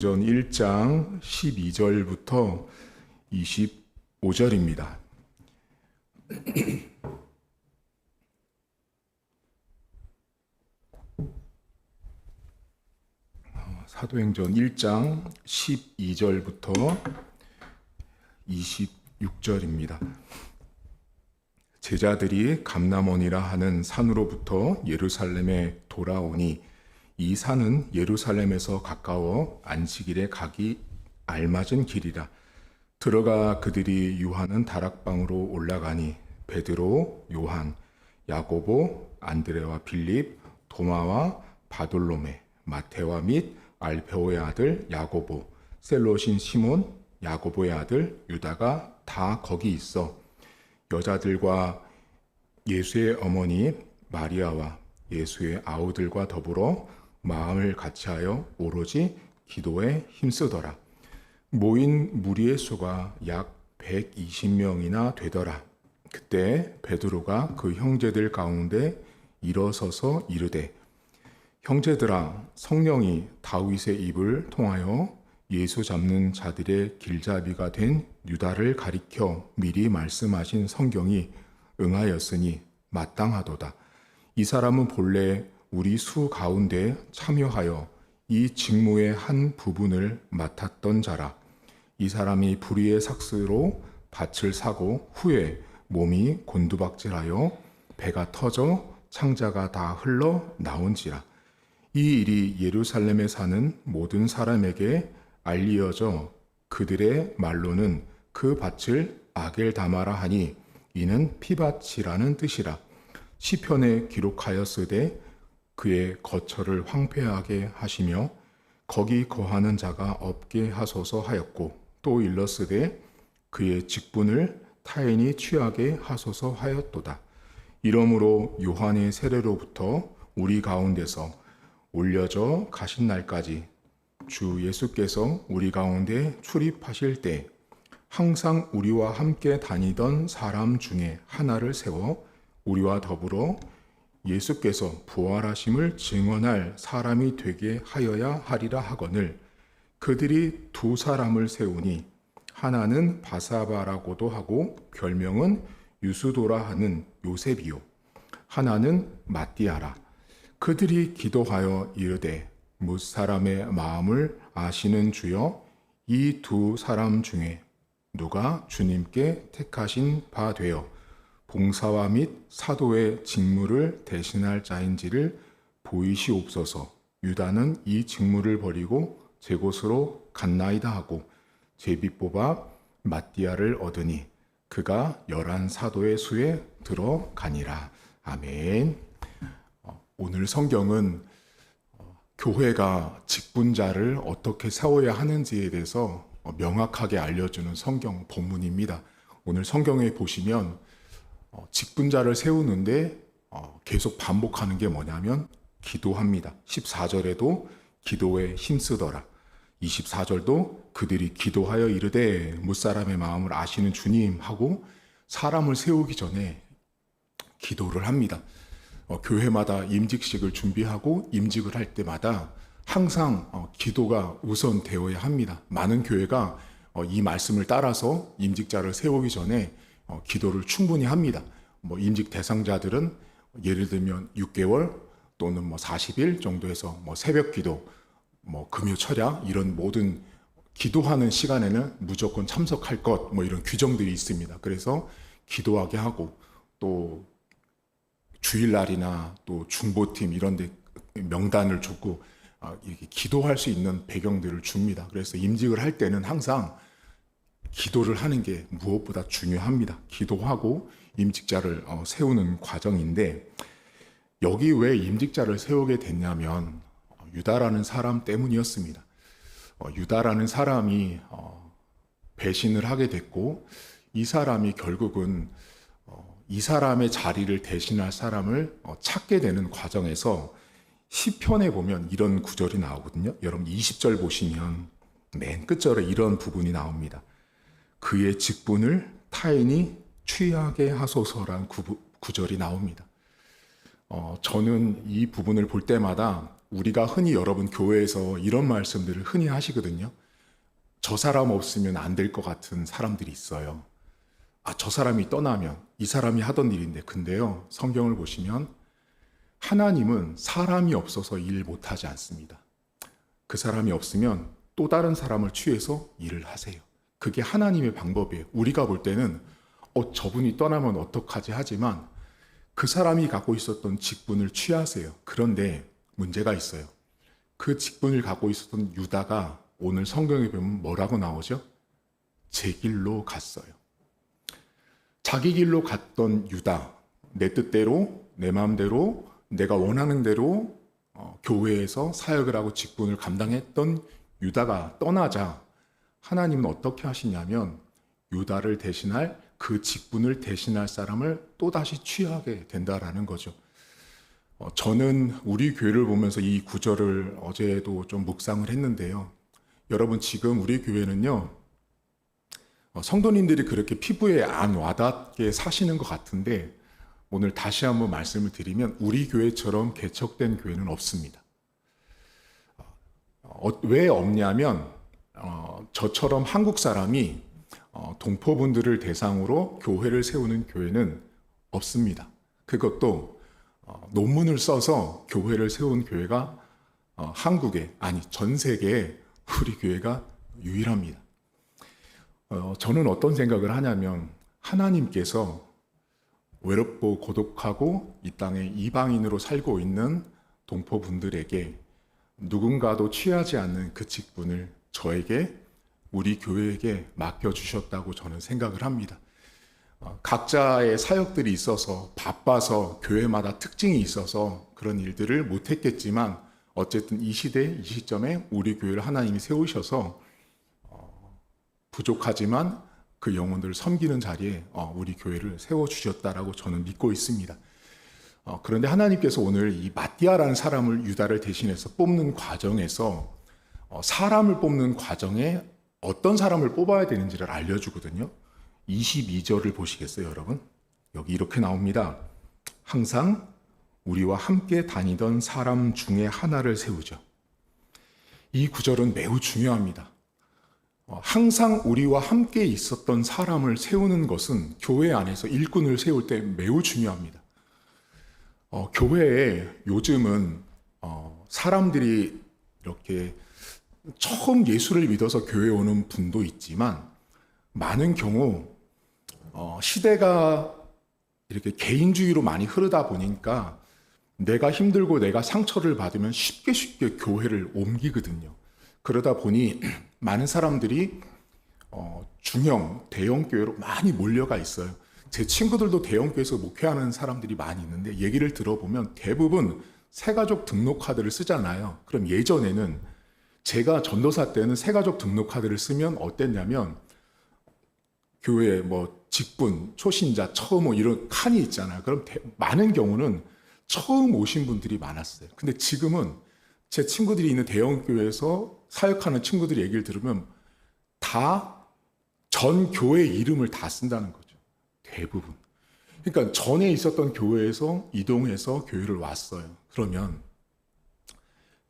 전 1장 12절부터 25절입니다. 사도행전 1장 12절부터 26절입니다. 제자들이 감람원이라 하는 산으로부터 예루살렘에 돌아오니 이 산은 예루살렘에서 가까워 안식일에 가기 알맞은 길이라. 들어가 그들이 유하는 다락방으로 올라가니 베드로, 요한, 야고보, 안드레와 빌립, 도마와 바돌로메, 마테와 및 알페오의 아들 야고보, 셀롯인 시몬, 야고보의 아들 유다가 다 거기 있어 여자들과 예수의 어머니 마리아와 예수의 아우들과 더불어 마음을 같이하여 오로지 기도에 힘쓰더라. 모인 무리의 수가 약 120명이나 되더라. 그때 베드로가 그 형제들 가운데 일어서서 이르되, 형제들아, 성령이 다윗의 입을 통하여 예수 잡는 자들의 길잡이가 된 유다를 가리켜 미리 말씀하신 성경이 응하였으니 마땅하도다. 이 사람은 본래 우리 수 가운데 참여하여 이 직무의 한 부분을 맡았던 자라. 이 사람이 불의의 삭스로 밭을 사고 후에 몸이 곤두박질하여 배가 터져 창자가 다 흘러 나온지라. 이 일이 예루살렘에 사는 모든 사람에게 알리어져 그들의 말로는 그 밭을 아겔다마라 하니 이는 피밭이라는 뜻이라. 시편에 기록하였으되 그의 거처를 황폐하게 하시며 거기 거하는 자가 없게 하소서 하였고, 또 일렀으되 그의 직분을 타인이 취하게 하소서 하였도다. 이러므로 요한의 세례로부터 우리 가운데서 올려져 가신 날까지 주 예수께서 우리 가운데 출입하실 때 항상 우리와 함께 다니던 사람 중에 하나를 세워 우리와 더불어 예수께서 부활하심을 증언할 사람이 되게 하여야 하리라 하거늘, 그들이 두 사람을 세우니 하나는 바사바라고도 하고 별명은 유수도라 하는 요셉이요, 하나는 마띠아라. 그들이 기도하여 이르되, 뭇 사람의 마음을 아시는 주여, 이 두 사람 중에 누가 주님께 택하신 바 되어 봉사와 및 사도의 직무를 대신할 자인지를 보이시옵소서. 유다는 이 직무를 버리고 제 곳으로 갔나이다 하고 제비 뽑아 마띠아를 얻으니 그가 11 사도의 수에 들어가니라. 아멘. 오늘 성경은 교회가 직분자를 어떻게 세워야 하는지에 대해서 명확하게 알려주는 성경 본문입니다. 오늘 성경에 보시면 직분자를 세우는데 계속 반복하는 게 뭐냐면 기도합니다. 14절에도 기도에 힘쓰더라. 24절도 그들이 기도하여 이르되 무사람의 마음을 아시는 주님 하고 사람을 세우기 전에 기도를 합니다. 교회마다 임직식을 준비하고 임직을 할 때마다 항상 기도가 우선되어야 합니다. 많은 교회가 이 말씀을 따라서 임직자를 세우기 전에 기도를 충분히 합니다. 임직 대상자들은 예를 들면 6개월 또는 40일 정도에서 새벽 기도, 금요 철야 이런 모든 기도하는 시간에는 무조건 참석할 것 이런 규정들이 있습니다. 그래서 기도하게 하고 또 주일날이나 또 중보팀 이런 데 명단을 주고 기도할 수 있는 배경들을 줍니다. 그래서 임직을 할 때는 항상 기도를 하는 게 무엇보다 중요합니다. 기도하고 임직자를 세우는 과정인데, 여기 왜 임직자를 세우게 됐냐면 유다라는 사람 때문이었습니다. 유다라는 사람이 배신을 하게 됐고, 이 사람이 결국은 이 사람의 자리를 대신할 사람을 찾게 되는 과정에서 시편에 보면 이런 구절이 나오거든요. 여러분 20절 보시면 맨 끝절에 이런 부분이 나옵니다. 그의 직분을 타인이 취하게 하소서란 구절이 나옵니다. 저는 이 부분을 볼 때마다 우리가 흔히 여러분 교회에서 이런 말씀들을 흔히 하시거든요. 저 사람 없으면 안 될 것 같은 사람들이 있어요. 저 사람이 떠나면 이 사람이 하던 일인데. 근데요, 성경을 보시면 하나님은 사람이 없어서 일 못하지 않습니다. 그 사람이 없으면 또 다른 사람을 취해서 일을 하세요. 그게 하나님의 방법이에요. 우리가 볼 때는 저분이 떠나면 어떡하지 하지만 그 사람이 갖고 있었던 직분을 취하세요. 그런데 문제가 있어요. 그 직분을 갖고 있었던 유다가 오늘 성경에 보면 뭐라고 나오죠? 제 길로 갔어요. 자기 길로 갔던 유다, 내 뜻대로, 내 마음대로, 내가 원하는 대로 교회에서 사역을 하고 직분을 감당했던 유다가 떠나자 하나님은 어떻게 하시냐면 유다를 대신할, 그 직분을 대신할 사람을 또다시 취하게 된다라는 거죠. 저는 우리 교회를 보면서 이 구절을 어제도 좀 묵상을 했는데요. 여러분, 지금 우리 교회는요, 성도님들이 그렇게 피부에 안 와닿게 사시는 것 같은데, 오늘 다시 한번 말씀을 드리면 우리 교회처럼 개척된 교회는 없습니다. 왜 없냐면 저처럼 한국 사람이 동포분들을 대상으로 교회를 세우는 교회는 없습니다. 그것도 논문을 써서 교회를 세운 교회가 한국에, 아니 전 세계에 우리 교회가 유일합니다. 저는 어떤 생각을 하냐면 하나님께서 외롭고 고독하고 이 땅에 이방인으로 살고 있는 동포분들에게 누군가도 취하지 않는 그 직분을 저에게, 우리 교회에게 맡겨주셨다고 저는 생각을 합니다. 각자의 사역들이 있어서 바빠서 교회마다 특징이 있어서 그런 일들을 못했겠지만 어쨌든 이 시대, 이 시점에 우리 교회를 하나님이 세우셔서 부족하지만 그 영혼들을 섬기는 자리에 우리 교회를 세워주셨다라고 저는 믿고 있습니다. 그런데 하나님께서 오늘 이 마띠아라는 사람을 유다를 대신해서 뽑는 과정에서 사람을 뽑는 과정에 어떤 사람을 뽑아야 되는지를 알려주거든요. 22절을 보시겠어요, 여러분? 여기 이렇게 나옵니다. 항상 우리와 함께 다니던 사람 중에 하나를 세우죠. 이 구절은 매우 중요합니다. 항상 우리와 함께 있었던 사람을 세우는 것은 교회 안에서 일꾼을 세울 때 매우 중요합니다. 교회에 요즘은 사람들이 이렇게 처음 예수를 믿어서 교회에 오는 분도 있지만 많은 경우 시대가 이렇게 개인주의로 많이 흐르다 보니까 내가 힘들고 내가 상처를 받으면 쉽게 교회를 옮기거든요. 그러다 보니 많은 사람들이 중형, 대형 교회로 많이 몰려가 있어요. 제 친구들도 대형 교회에서 목회하는 사람들이 많이 있는데 얘기를 들어보면 대부분 새가족 등록카드를 쓰잖아요. 그럼 예전에는 제가 전도사 때는 새가족 등록카드를 쓰면 어땠냐면 교회 직분, 초신자, 처음 이런 칸이 있잖아요. 그럼 많은 경우는 처음 오신 분들이 많았어요. 근데 지금은 제 친구들이 있는 대형 교회에서 사역하는 친구들의 얘기를 들으면 다 전 교회 이름을 다 쓴다는 거죠. 대부분. 그러니까 전에 있었던 교회에서 이동해서 교회를 왔어요. 그러면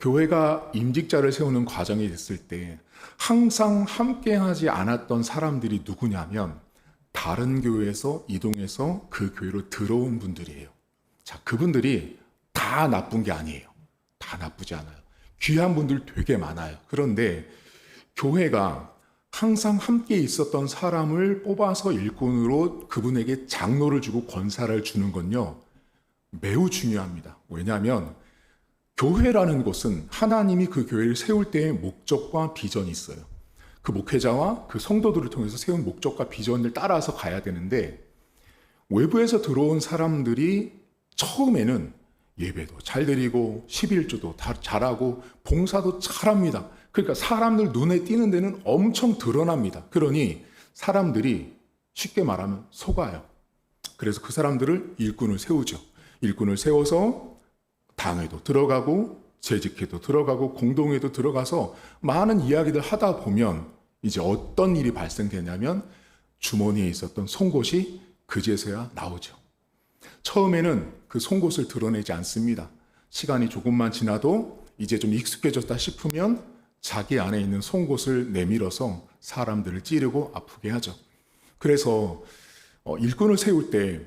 교회가 임직자를 세우는 과정이 됐을 때 항상 함께하지 않았던 사람들이 누구냐면 다른 교회에서 이동해서 그 교회로 들어온 분들이에요. 자, 그분들이 다 나쁜 게 아니에요. 다 나쁘지 않아요. 귀한 분들 되게 많아요. 그런데 교회가 항상 함께 있었던 사람을 뽑아서 일꾼으로 그분에게 장로를 주고 권사를 주는 건요, 매우 중요합니다. 왜냐하면 교회라는 것은 하나님이 그 교회를 세울 때의 목적과 비전이 있어요. 그 목회자와 그 성도들을 통해서 세운 목적과 비전을 따라서 가야 되는데 외부에서 들어온 사람들이 처음에는 예배도 잘 드리고 11조도 다 잘하고 봉사도 잘합니다. 그러니까 사람들 눈에 띄는 데는 엄청 드러납니다. 그러니 사람들이 쉽게 말하면 속아요. 그래서 그 사람들을 일꾼을 세우죠. 일꾼을 세워서 당회도 들어가고 재직회도 들어가고 공동회도 들어가서 많은 이야기들 하다 보면 이제 어떤 일이 발생되냐면 주머니에 있었던 송곳이 그제서야 나오죠. 처음에는 그 송곳을 드러내지 않습니다. 시간이 조금만 지나도 이제 좀 익숙해졌다 싶으면 자기 안에 있는 송곳을 내밀어서 사람들을 찌르고 아프게 하죠. 그래서 일꾼을 세울 때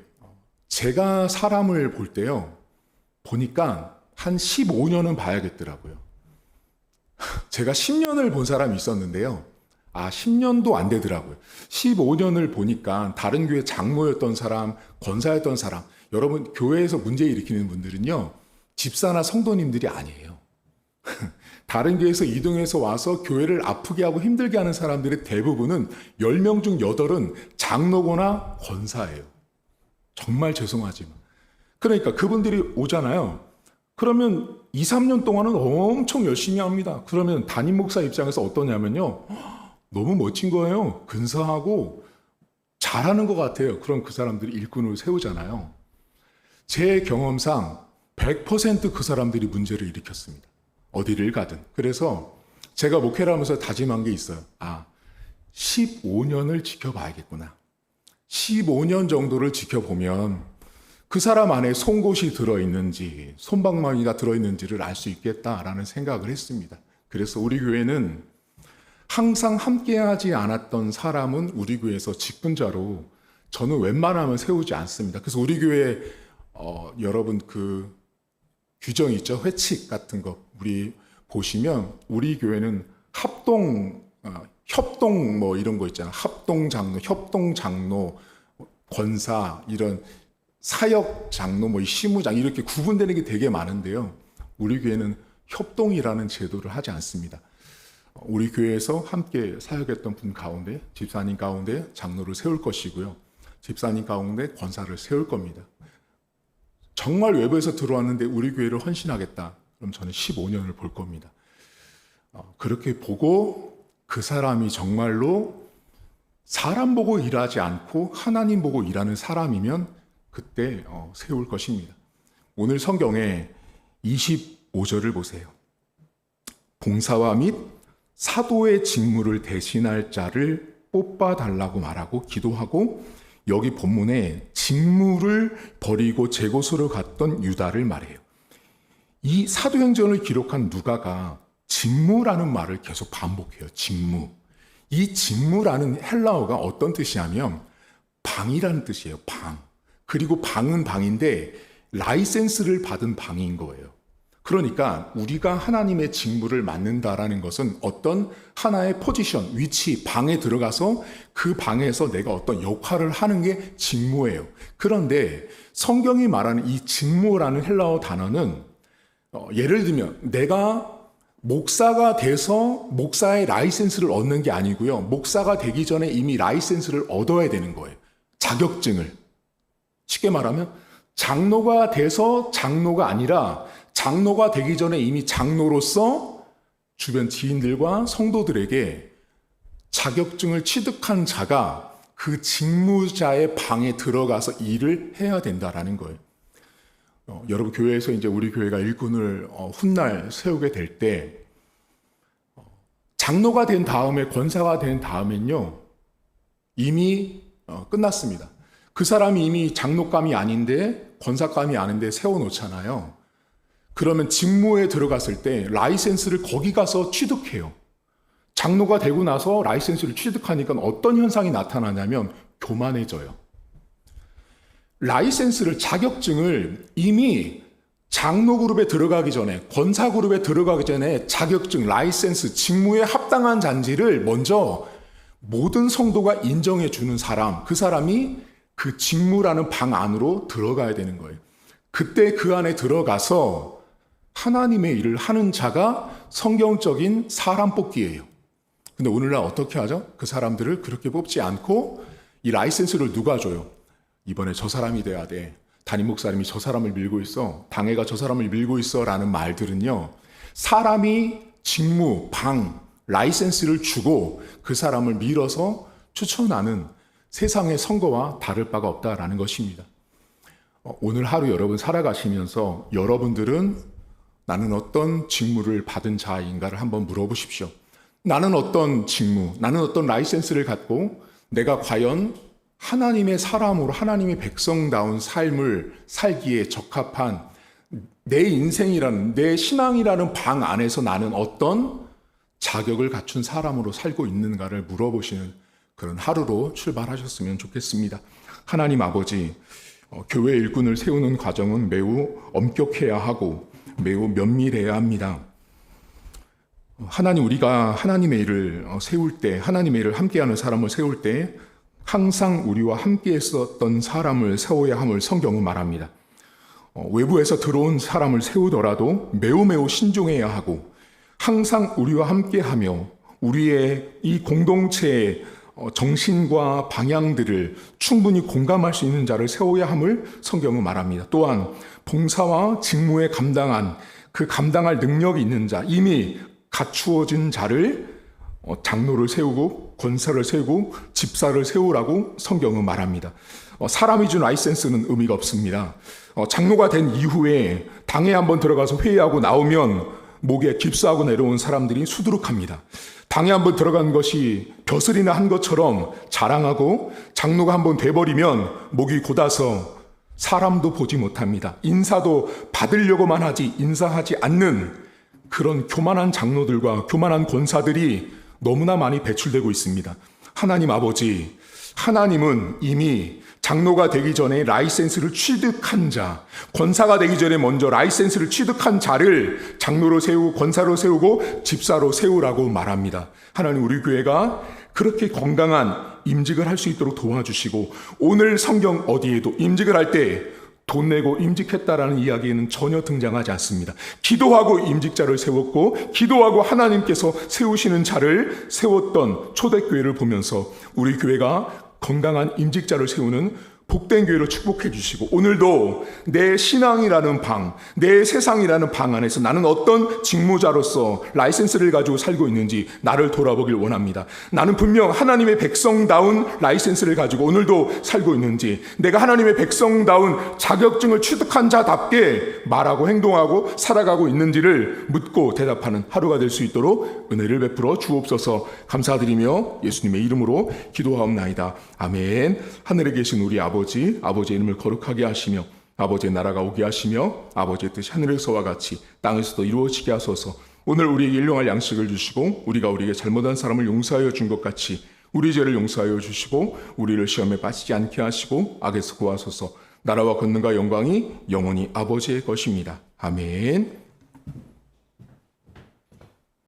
제가 사람을 볼 때요, 보니까 한 15년은 봐야겠더라고요. 제가 10년을 본 사람이 있었는데요. 10년도 안 되더라고요. 15년을 보니까 다른 교회 장로였던 사람, 권사였던 사람, 여러분 교회에서 문제 일으키는 분들은요, 집사나 성도님들이 아니에요. 다른 교회에서 이동해서 와서 교회를 아프게 하고 힘들게 하는 사람들의 대부분은 10명 중 8은 장로거나 권사예요. 정말 죄송하지만. 그러니까 그분들이 오잖아요. 그러면 2, 3년 동안은 엄청 열심히 합니다. 그러면 담임 목사 입장에서 어떠냐면요, 너무 멋진 거예요. 근사하고 잘하는 것 같아요. 그럼 그 사람들이 일꾼을 세우잖아요. 제 경험상 100% 그 사람들이 문제를 일으켰습니다. 어디를 가든. 그래서 제가 목회를 하면서 다짐한 게 있어요. 15년을 지켜봐야겠구나. 15년 정도를 지켜보면 그 사람 안에 송곳이 들어있는지 솜방망이가 들어있는지를 알 수 있겠다라는 생각을 했습니다. 그래서 우리 교회는 항상 함께하지 않았던 사람은 우리 교회에서 직분자로 저는 웬만하면 세우지 않습니다. 그래서 우리 교회 여러분 그 규정 있죠? 회칙 같은 거 우리 보시면 우리 교회는 협동 뭐 이런 거 있잖아요. 협동 장로, 권사 이런 사역 장로, 뭐 시무장 이렇게 구분되는 게 되게 많은데요. 우리 교회는 협동이라는 제도를 하지 않습니다. 우리 교회에서 함께 사역했던 분 가운데 집사님 가운데 장로를 세울 것이고요. 집사님 가운데 권사를 세울 겁니다. 정말 외부에서 들어왔는데 우리 교회를 헌신하겠다. 그럼 저는 15년을 볼 겁니다. 그렇게 보고 그 사람이 정말로 사람 보고 일하지 않고 하나님 보고 일하는 사람이면 그때 세울 것입니다. 오늘 성경에 25절을 보세요. 봉사와 및 사도의 직무를 대신할 자를 뽑아달라고 말하고 기도하고 여기 본문에 직무를 버리고 제 곳으로 갔던 유다를 말해요. 이 사도행전을 기록한 누가가 직무라는 말을 계속 반복해요. 직무. 이 직무라는 헬라어가 어떤 뜻이냐면 방이라는 뜻이에요. 방. 그리고 방은 방인데 라이센스를 받은 방인 거예요. 그러니까 우리가 하나님의 직무를 맡는다라는 것은 어떤 하나의 포지션, 위치, 방에 들어가서 그 방에서 내가 어떤 역할을 하는 게 직무예요. 그런데 성경이 말하는 이 직무라는 헬라어 단어는 예를 들면 내가 목사가 돼서 목사의 라이센스를 얻는 게 아니고요. 목사가 되기 전에 이미 라이센스를 얻어야 되는 거예요. 자격증을. 쉽게 말하면 장로가 돼서 장로가 아니라 장로가 되기 전에 이미 장로로서 주변 지인들과 성도들에게 자격증을 취득한 자가 그 직무자의 방에 들어가서 일을 해야 된다라는 거예요. 여러분 교회에서 이제 우리 교회가 일꾼을 훗날 세우게 될 때 장로가 된 다음에 권사가 된 다음엔요 이미 끝났습니다. 그 사람이 이미 장로감이 아닌데 권사감이 아닌데 세워놓잖아요. 그러면 직무에 들어갔을 때 라이센스를 거기 가서 취득해요. 장로가 되고 나서 라이센스를 취득하니까 어떤 현상이 나타나냐면 교만해져요. 라이센스를, 자격증을 이미 장로 그룹에 들어가기 전에, 권사 그룹에 들어가기 전에 자격증, 라이센스, 직무에 합당한 잔지를 먼저 모든 성도가 인정해 주는 사람, 그 사람이 그 직무라는 방 안으로 들어가야 되는 거예요. 그때 그 안에 들어가서 하나님의 일을 하는 자가 성경적인 사람 뽑기예요. 근데 오늘날 어떻게 하죠? 그 사람들을 그렇게 뽑지 않고 이 라이센스를 누가 줘요? 이번에 저 사람이 돼야 돼. 담임 목사님이 저 사람을 밀고 있어. 당회가 저 사람을 밀고 있어. 라는 말들은요. 사람이 직무, 방, 라이센스를 주고 그 사람을 밀어서 추천하는 세상의 선거와 다를 바가 없다라는 것입니다. 오늘 하루 여러분 살아가시면서 여러분들은 나는 어떤 직무를 받은 자인가를 한번 물어보십시오. 나는 어떤 직무, 나는 어떤 라이센스를 갖고 내가 과연 하나님의 사람으로 하나님의 백성다운 삶을 살기에 적합한 내 인생이라는, 내 신앙이라는 방 안에서 나는 어떤 자격을 갖춘 사람으로 살고 있는가를 물어보시는 그런 하루로 출발하셨으면 좋겠습니다. 하나님 아버지, 교회 일꾼을 세우는 과정은 매우 엄격해야 하고 매우 면밀해야 합니다. 하나님, 우리가 하나님의 일을 세울 때, 하나님의 일을 함께하는 사람을 세울 때 항상 우리와 함께 했었던 사람을 세워야 함을 성경은 말합니다. 외부에서 들어온 사람을 세우더라도 매우 신중해야 하고 항상 우리와 함께하며 우리의 이 공동체의 정신과 방향들을 충분히 공감할 수 있는 자를 세워야 함을 성경은 말합니다. 또한 봉사와 직무에 감당한 그 감당할 능력이 있는 자, 이미 갖추어진 자를 장로를 세우고 권사를 세우고 집사를 세우라고 성경은 말합니다. 사람이 준 라이센스는 의미가 없습니다. 장로가 된 이후에 당에 한번 들어가서 회의하고 나오면 목에 깁스하고 내려온 사람들이 수두룩합니다. 당에 한번 들어간 것이 벼슬이나 한 것처럼 자랑하고 장로가 한번 돼버리면 목이 곧아서 사람도 보지 못합니다. 인사도 받으려고만 하지 인사하지 않는 그런 교만한 장로들과 교만한 권사들이 너무나 많이 배출되고 있습니다. 하나님 아버지, 하나님은 이미 장로가 되기 전에 라이센스를 취득한 자, 권사가 되기 전에 먼저 라이센스를 취득한 자를 장로로 세우고 권사로 세우고 집사로 세우라고 말합니다. 하나님, 우리 교회가 그렇게 건강한 임직을 할 수 있도록 도와주시고, 오늘 성경 어디에도 임직을 할 때 돈 내고 임직했다라는 이야기는 전혀 등장하지 않습니다. 기도하고 임직자를 세웠고 기도하고 하나님께서 세우시는 자를 세웠던 초대교회를 보면서 우리 교회가 건강한 임직자를 세우는 복된 교회로 축복해 주시고, 오늘도 내 신앙이라는 방, 내 세상이라는 방 안에서 나는 어떤 직무자로서 라이센스를 가지고 살고 있는지 나를 돌아보길 원합니다. 나는 분명 하나님의 백성다운 라이센스를 가지고 오늘도 살고 있는지, 내가 하나님의 백성다운 자격증을 취득한 자답게 말하고 행동하고 살아가고 있는지를 묻고 대답하는 하루가 될 수 있도록 은혜를 베풀어 주옵소서. 감사드리며 예수님의 이름으로 기도하옵나이다. 아멘. 하늘에 계신 우리 아버지의 이름을 거룩하게 하시며 아버지의 나라가 오게 하시며 아버지의 뜻이 하늘에서와 같이 땅에서도 이루어지게 하소서. 오늘 우리에게 일용할 양식을 주시고 우리가 우리에게 잘못한 사람을 용서하여 준 것 같이 우리 죄를 용서하여 주시고 우리를 시험에 빠지지 않게 하시고 악에서 구하소서. 나라와 권능과 영광이 영원히 아버지의 것입니다. 아멘.